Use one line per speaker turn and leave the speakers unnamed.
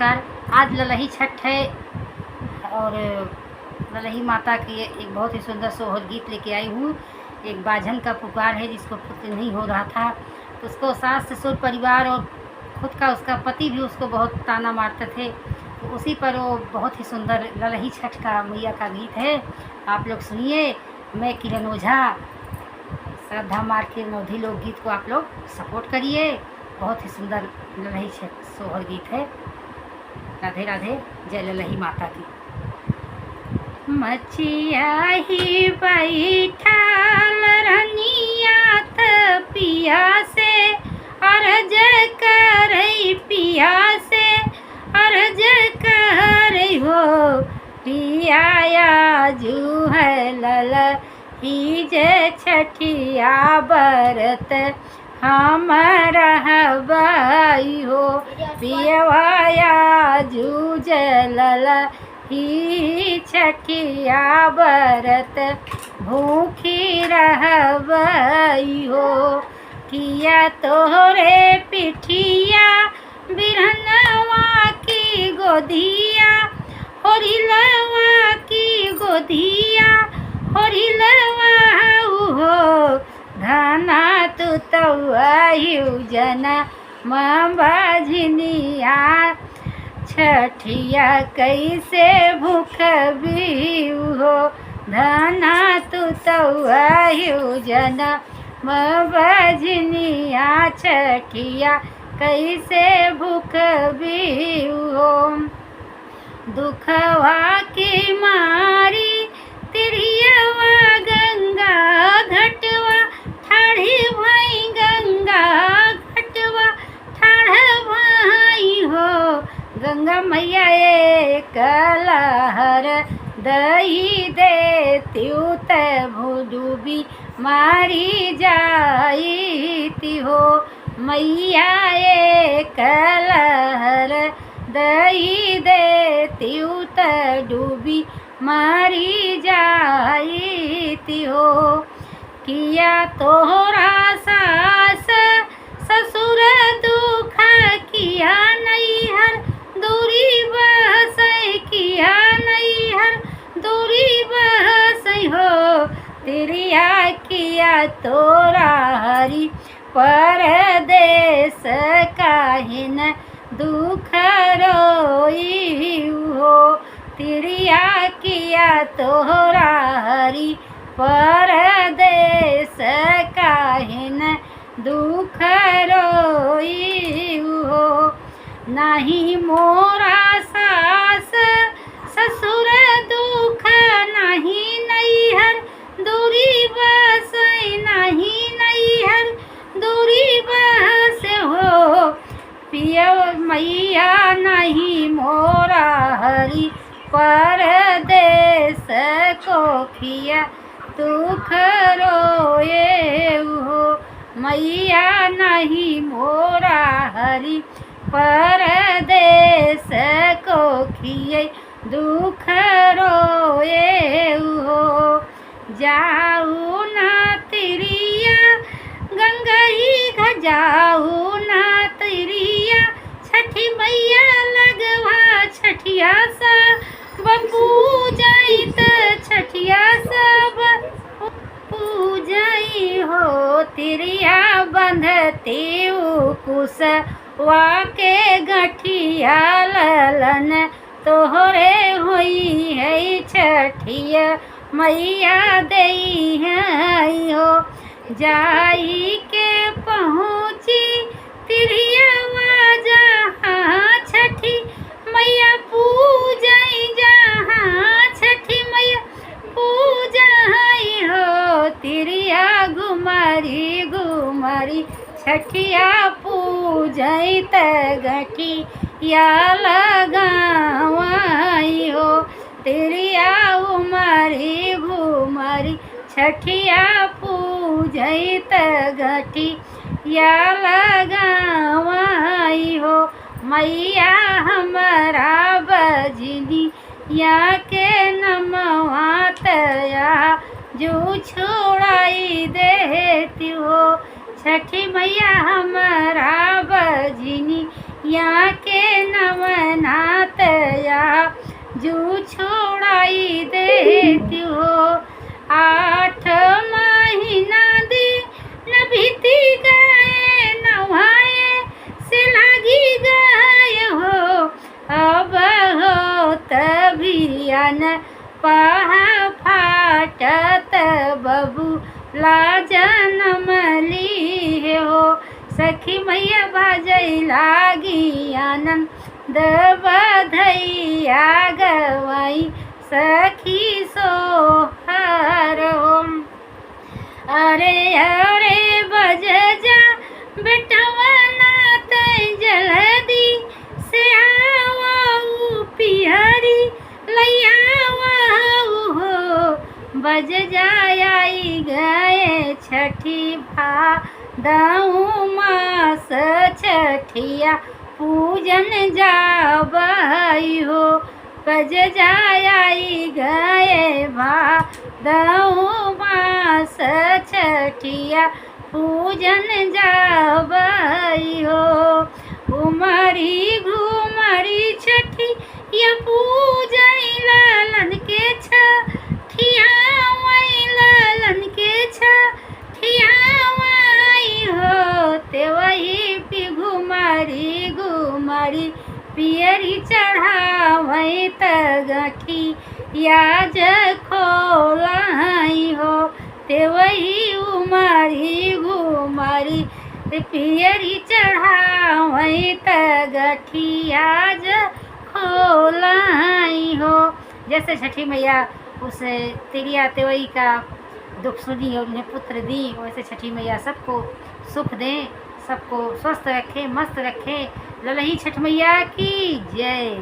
नमस्कार। आज ललही छठ है और ललही माता की एक बहुत ही सुंदर सोहर गीत लेके आई हूँ। एक बाझन का पुकार है जिसको पुत्र नहीं हो रहा था, तो उसको सास ससुर परिवार और खुद का उसका पति भी उसको बहुत ताना मारते थे, तो उसी पर वो बहुत ही सुंदर ललही छठ का मैया का गीत है। आप लोग सुनिए। मैं किरण ओझा, श्रद्धा मार के नौधी लोकगीत को आप लोग सपोर्ट करिए। बहुत ही सुंदर ललही छठ सोहर गीत है। राधे राधे, जय ललही माता की। मचिया ही बैठल रनिया पिया से अर्ज करई, पिया से अर्ज करई हो, पिया जू है ललही जे छठिया बरत हम रहबई हो, पियवाया जूझ ललही छठिया बरत भूखी रहबई हो। किया तोहरे पिठिया बिरहनवा की गोदिया, होरिलवा की गोदिया, होरिलवा हो, धना तू तऊ जना बाझनिया, छठिया कैसे भूख भी हो, धना तू तऊ जना बाझनिया, छठिया कैसे भूख भी हो। दुखवा की मारी तिरियवा गंगा घटवा ठाढ़ी भाई, गंगा घटवा ठाढ़ भाई हो, गंगा मैया एक लहर दही देती डूबी मारी जाती हो, मैया एक लहर दही देती डूबी मारी जाती हो। किया तोहरा सास ससुर दुख किया नैहर दूरी बहसई, किया नैहर दूरी बहसई हो, तिरिया किया तोरा हरि परदेस काहिन दुख रोई हो, तिरिया किया तोहरा हरि परदेस काहिन दुख रोई हो। नाही मोरा सास ससुर दुख, नाही नैहर दूरी बसई, नाही नैहर दूरी बस हो, पिया मैया नहीं मोरा हरि परदेस को खिया दुख रोए हो, मैया नहीं मोरा हरि परदेस को खिए दुख रोए हो। जाऊ ना तिरिया गंगई घजाऊ ना तिरिया, छठी मैया लगवा छठिया सा पूजाई त छठिया सब पूजाई हो, तिरिया बंधते कुश वाके गठिया ललन तोहरे हुई है, छठिया मैया दई है हो। जाई के पहुँची तिरिया जहाँ छठी मैया पूजाई, जहाँ छठी मैया पूजाई हो, तिरिया घुमरी घुमरी छठिया पूजाई त गठिया लगावाई हो, तिरिया उमरी घुमरी छठिया पूजाई त गठिया लगावाई हो, मैया हमारा बजनी या के नमवा तया जो छोड़ाई देती हो, छठी मैया हमारा बजनी या के नमना जू छोड़ाई देती हो। 8 महीना दी न बीती गए, नवाए से लागी गए हो। अब हो तभी न पहा फाटत बबू ला जनम ली हो। सखी मैया बाजै लागी आनंद बधैया गवाई सखी सोहर हो। अरे अरे बज जा बेटवा नाथ जल्दी से आओ पिहरी लैया हो। बज जाई गए छठी भादऊ मास छठिया पूजन जाबई हो। बज जाई गए भादऊ मास छठिया पूजन जाबई हो। उमरी घुमरी छठी या पूजई लालन के छठिया लालन के छठिया हो। ते वही पी घुमरी घुमरी पियरी चढ़ावई त गठी याज खोलाई हो। ते वही उमरी घुमरी पियरी चढ़ावई त गठी याज खोलाई हो। जैसे छठी मैया उस तिरिया तेवई का दुख सुनी और उन्हें पुत्र दी, वैसे छठी मैया सबको सुख दें, सबको स्वस्थ रखें, मस्त रखें। ललही छठ मैया की जय।